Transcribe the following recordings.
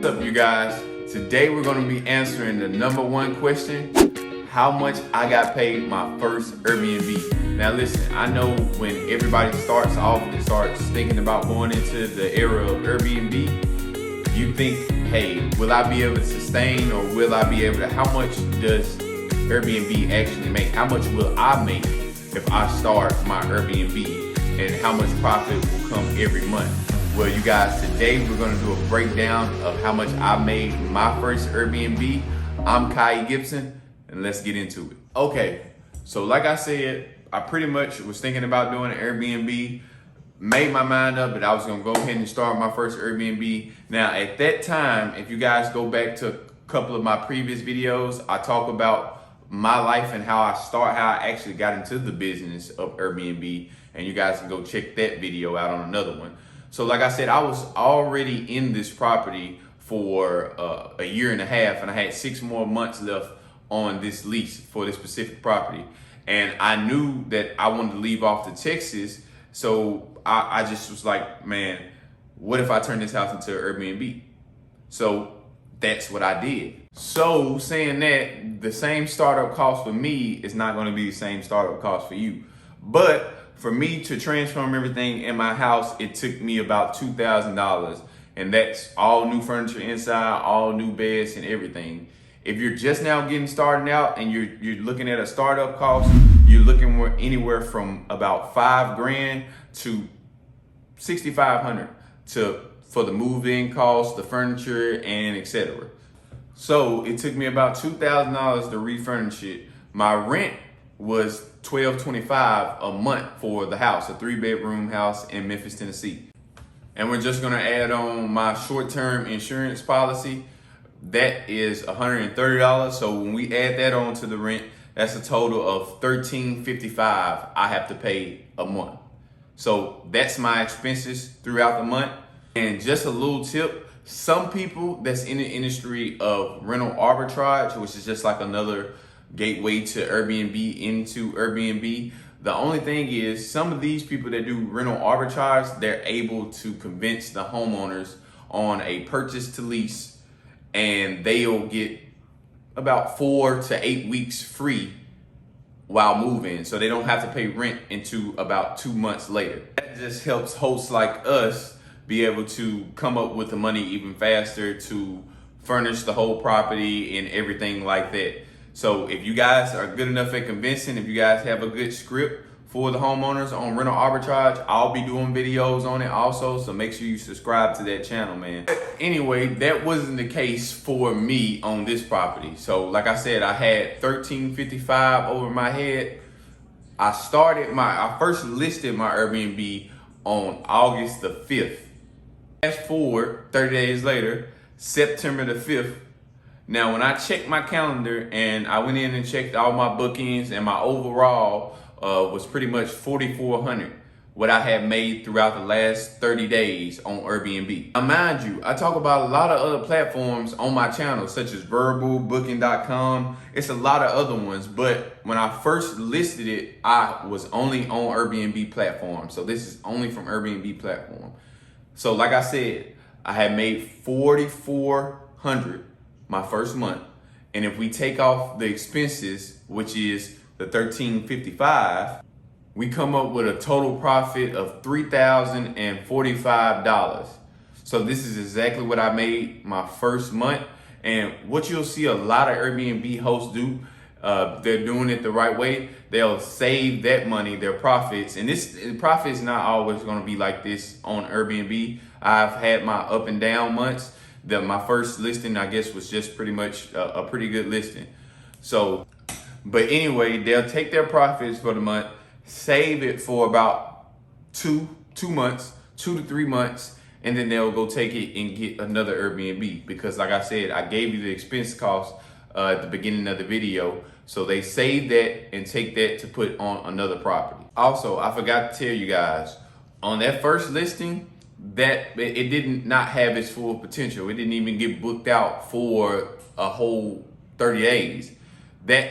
What's up, you guys? Today we're going to be answering the number one question: how much I got paid my first Airbnb. Now listen, I know when everybody starts off and starts thinking about going into the era of Airbnb, you think, hey, will I be able to sustain, or will I be able to, how much does Airbnb actually make? How much will I make if I start my Airbnb, and how much profit will come every month? Well, you guys, today we're gonna do a breakdown of how much I made my first Airbnb. I'm Kai Gibson, and let's get into it. Okay, so like I said, I pretty much was thinking about doing an Airbnb, made my mind up that I was gonna go ahead and start my first Airbnb. Now, at that time, if you guys go back to a couple of my previous videos, I talk about my life and how I actually got into the business of Airbnb, and you guys can go check that video out on another one. So like I said, I was already in this property for a year and a half, and I had 6 more months left on this lease for this specific property. And I knew that I wanted to leave off to Texas, so I just was like, man, what if I turn this house into an Airbnb? So that's what I did. So saying that, the same startup cost for me is not gonna be the same startup cost for you. But for me to transform everything in my house, it took me about $2,000, and that's all new furniture inside, all new beds and everything. If you're just now getting started out and you're looking at a startup cost, you're looking anywhere from about $5,000 to $6,500 for the move-in cost, the furniture, and etc. So it took me about $2,000 to refurnish it. My rent was $1,225 a month for the house, a 3-bedroom house in Memphis, Tennessee. And we're just gonna add on my short-term insurance policy. That is $130. So when we add that on to the rent, that's a total of $1,355 I have to pay a month. So that's my expenses throughout the month. And just a little tip, some people that's in the industry of rental arbitrage, which is just like another gateway to Airbnb into Airbnb. The only thing is, some of these people that do rental arbitrage, they're able to convince the homeowners on a purchase to lease, and they'll get about 4 to 8 weeks free while moving, so they don't have to pay rent until about 2 months later. That just helps hosts like us be able to come up with the money even faster to furnish the whole property and everything like that. So if you guys are good enough at convincing, if you guys have a good script for the homeowners on rental arbitrage, I'll be doing videos on it also, so make sure you subscribe to that channel, man. Anyway, that wasn't the case for me on this property. So like I said, I had $1,355 over my head. I first listed my Airbnb on August the 5th. Fast forward 30 days later, September the 5th. Now, when I checked my calendar and I went in and checked all my bookings, and my overall was pretty much $4,400, what I had made throughout the last 30 days on Airbnb. Now, mind you, I talk about a lot of other platforms on my channel, such as Verbal, Booking.com. It's a lot of other ones, but when I first listed it, I was only on Airbnb platform. So this is only from Airbnb platform. So like I said, I had made $4,400 my first month, and if we take off the expenses, which is the $1,355, we come up with a total profit of $3,045. So this is exactly what I made my first month. And what you'll see a lot of Airbnb hosts do, they're doing it the right way. They'll save that money, their profits, and the profit is not always going to be like this on Airbnb. I've had my up and down months. My first listing, I guess, was just pretty much a pretty good listing. So, but anyway, they'll take their profits for the month, save it for about 2 months, 2 to 3 months, and then they'll go take it and get another Airbnb. Because like I said, I gave you the expense cost at the beginning of the video. So they save that and take that to put on another property. Also, I forgot to tell you guys, on that first listing, that it did not have its full potential. It didn't even get booked out for a whole 30 days. That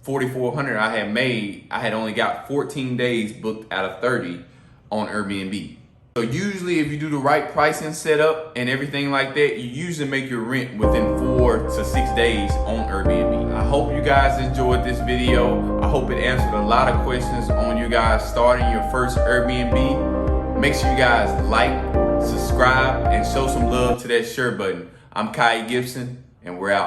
$4,400 I had made, I had only got 14 days booked out of 30 on Airbnb. So usually if you do the right pricing setup and everything like that, you usually make your rent within 4 to 6 days on Airbnb. I hope you guys enjoyed this video. I hope it answered a lot of questions on you guys starting your first Airbnb. Make sure you guys like, subscribe, and show some love to that share button. I'm Kai Gibson, and we're out.